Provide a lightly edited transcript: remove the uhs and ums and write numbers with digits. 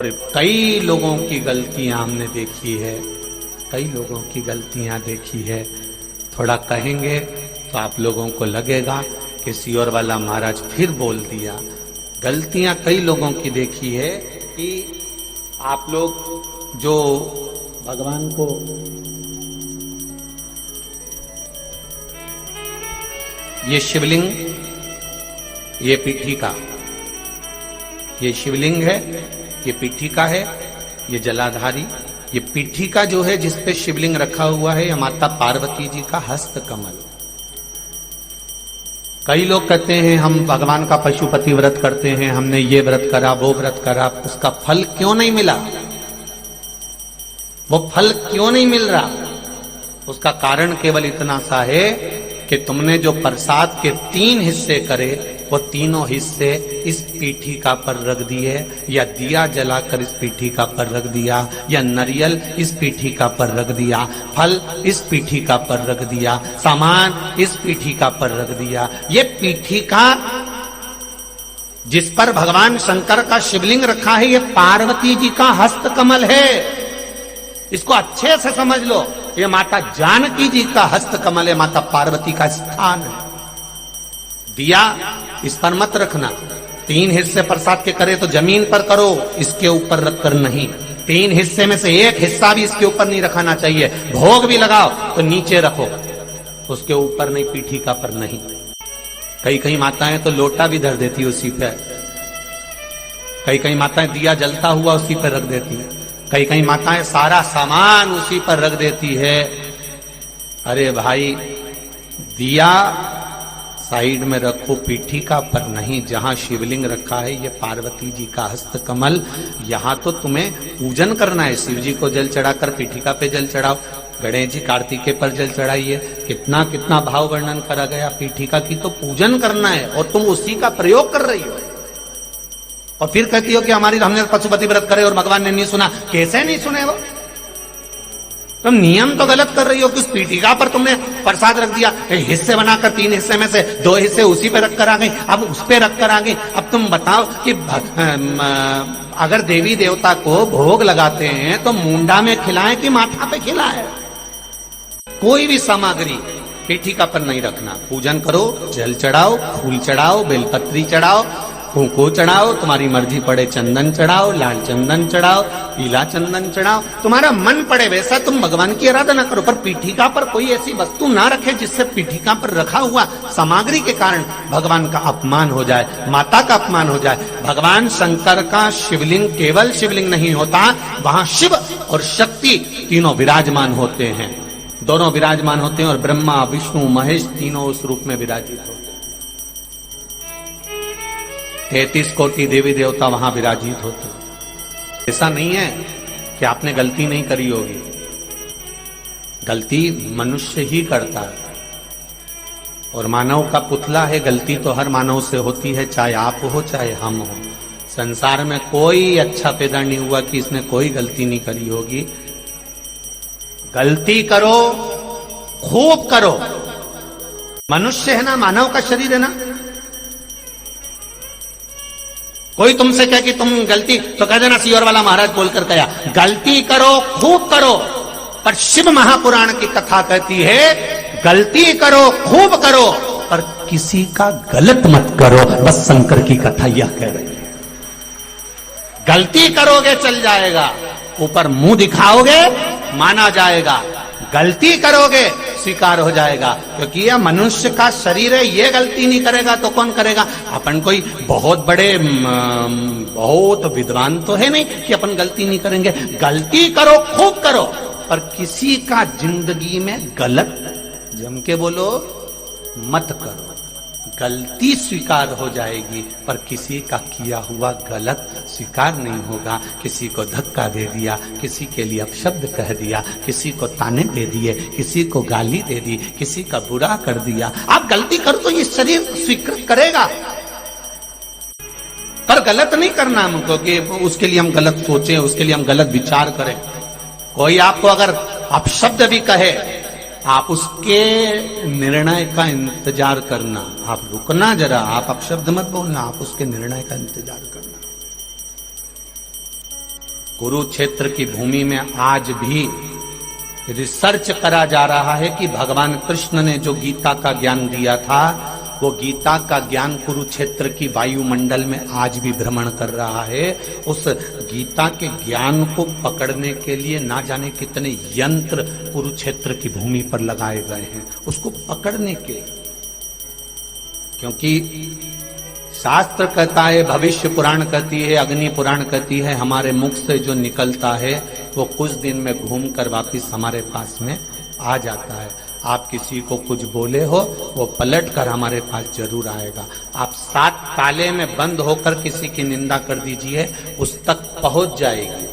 कई लोगों की गलतियां हमने देखी है, कई लोगों की गलतियां देखी है। थोड़ा कहेंगे तो आप लोगों को लगेगा कि सियोर वाला महाराज फिर बोल दिया। गलतियां कई लोगों की देखी है कि आप लोग जो भगवान को ये शिवलिंग, ये पीठिका, ये शिवलिंग है, ये पीठिका है, ये जलाधारी, ये पीठिका जो है जिस पे शिवलिंग रखा हुआ है, यह माता पार्वती जी का हस्त कमल। कई लोग कहते हैं हम भगवान का पशुपति व्रत करते हैं, हमने ये व्रत करा, वो व्रत करा, उसका फल क्यों नहीं मिला? वो फल क्यों नहीं मिल रहा? उसका कारण केवल इतना सा है कि तुमने जो प्रसाद के 3 हिस्से करे, वो तीनों हिस्से इस पीठिका पर रख दिए, या दिया जलाकर इस पीठिका पर रख दिया, या नारियल इस पीठिका पर रख दिया, फल इस पीठिका पर रख दिया, सामान इस पीठिका पर रख दिया। ये पीठिका जिस पर भगवान शंकर का शिवलिंग रखा है, ये पार्वती जी का हस्त कमल है। इसको अच्छे से समझ लो, ये माता जानकी जी का हस्त कमल है, माता पार्वती का स्थान है। दिया इस पर मत रखना। 3 हिस्से प्रसाद के करे तो जमीन पर करो, इसके ऊपर रखकर नहीं। 3 हिस्से में से 1 हिस्सा भी इसके ऊपर नहीं रखाना चाहिए। भोग भी लगाओ तो नीचे रखो, उसके ऊपर नहीं, पीठिका पर नहीं। कई माताएं तो लोटा भी धर देती उसी पे, कई माताएं दिया जलता हुआ उसी पर रख देती है, कई माताएं सारा सामान उसी पर रख देती है। अरे भाई, दिया साइड में रखो, पीठिका पर नहीं। जहां शिवलिंग रखा है, ये पार्वती जी का हस्त कमल, यहां तो तुम्हें पूजन करना है। शिव जी को जल चढ़ाकर पीठिका पे जल चढ़ाओ, गणेश जी कार्तिकेय पर जल चढ़ाइए। कितना कितना भाव वर्णन करा गया। पीठिका की तो पूजन करना है और तुम उसी का प्रयोग कर रही हो, और फिर कहती हो कि हमने पशुपति व्रत करे और भगवान ने नहीं सुना। कैसे नहीं सुने? वो तुम नियम तो गलत कर रही हो कि उस पीठिका पर तुमने प्रसाद रख दिया, हिस्से बनाकर 3 हिस्से में से 2 हिस्से उसी पे रख कर आ गई, अब उस पे रख कर आ गई। अब तुम बताओ कि अगर देवी देवता को भोग लगाते हैं तो मुंडा में खिलाएं कि माथा पे खिलाएं? कोई भी सामग्री पीठिका पर नहीं रखना। पूजन करो, जल चढ़ाओ, फूल चढ़ाओ, बेलपत्री चढ़ाओ, कुंकू चढ़ाओ, तुम्हारी मर्जी पड़े चंदन चढ़ाओ, लाल चंदन चढ़ाओ, पीला चंदन चढ़ाओ, तुम्हारा मन पड़े वैसा तुम भगवान की आराधना करो। पर पीठिका पर कोई ऐसी वस्तु ना रखे जिससे पीठिका पर रखा हुआ सामग्री के कारण भगवान का अपमान हो जाए, माता का अपमान हो जाए। भगवान शंकर का शिवलिंग केवल शिवलिंग नहीं होता, वहां शिव और शक्ति तीनों विराजमान होते हैं, दोनों विराजमान होते हैं, और ब्रह्मा विष्णु महेश तीनों उस रूप में विराजित होते हैं। 33 कोटि देवी देवता वहां विराजित होते हैं। ऐसा नहीं है कि आपने गलती नहीं करी होगी, गलती मनुष्य ही करता है, और मानव का पुतला है। गलती तो हर मानव से होती है, चाहे आप हो चाहे हम हो। संसार में कोई अच्छा पैदा नहीं हुआ कि इसने कोई गलती नहीं करी होगी। गलती करो, खूब करो। मनुष्य है ना, मानव का शरीर है ना। कोई तुमसे कहे कि तुम गलती, तो कह देना सियोर वाला महाराज बोलकर गया। गलती करो, खूब करो। पर शिव महापुराण की कथा कहती है गलती करो, खूब करो, पर किसी का गलत मत करो। बस शंकर की कथा यह कह रही है। गलती करोगे चल जाएगा, ऊपर मुंह दिखाओगे माना जाएगा, गलती करोगे स्वीकार हो जाएगा। क्योंकि यह मनुष्य का शरीर है, ये गलती नहीं करेगा तो कौन करेगा? अपन कोई बहुत बड़े बहुत विद्वान तो है नहीं कि अपन गलती नहीं करेंगे। गलती करो, खूब करो, पर किसी का जिंदगी में गलत, जम के बोलो, मत करो। गलती स्वीकार हो जाएगी, पर किसी का किया हुआ गलत स्वीकार नहीं होगा। किसी को धक्का दे दिया, किसी के लिए अपशब्द कह दिया, किसी को ताने दे दिए, किसी को गाली दे दी, किसी का बुरा कर दिया। आप गलती करो तो ये शरीर स्वीकृत करेगा, पर गलत नहीं करना हमको कि उसके लिए हम गलत सोचें, उसके लिए हम गलत विचार करें। कोई आपको अगर अपशब्द भी कहे, आप उसके निर्णय का इंतजार करना। आप रुकना जरा, आप अपशब्द मत बोलना, आप उसके निर्णय का इंतजार करना। कुरुक्षेत्र की भूमि में आज भी रिसर्च करा जा रहा है कि भगवान कृष्ण ने जो गीता का ज्ञान दिया था, वो गीता का ज्ञान कुरुक्षेत्र की वायुमंडल में आज भी भ्रमण कर रहा है। उस गीता के ज्ञान को पकड़ने के लिए ना जाने कितने यंत्र कुरुक्षेत्र की भूमि पर लगाए गए हैं उसको पकड़ने के, क्योंकि शास्त्र कहता है, भविष्य पुराण कहती है, अग्नि पुराण कहती है, हमारे मुख से जो निकलता है वो कुछ दिन में घूम कर वापिस हमारे पास में आ जाता है। आप किसी को कुछ बोले हो, वो पलट कर हमारे पास जरूर आएगा। आप 7 ताले में बंद होकर किसी की निंदा कर दीजिए, उस तक पहुंच जाएगी।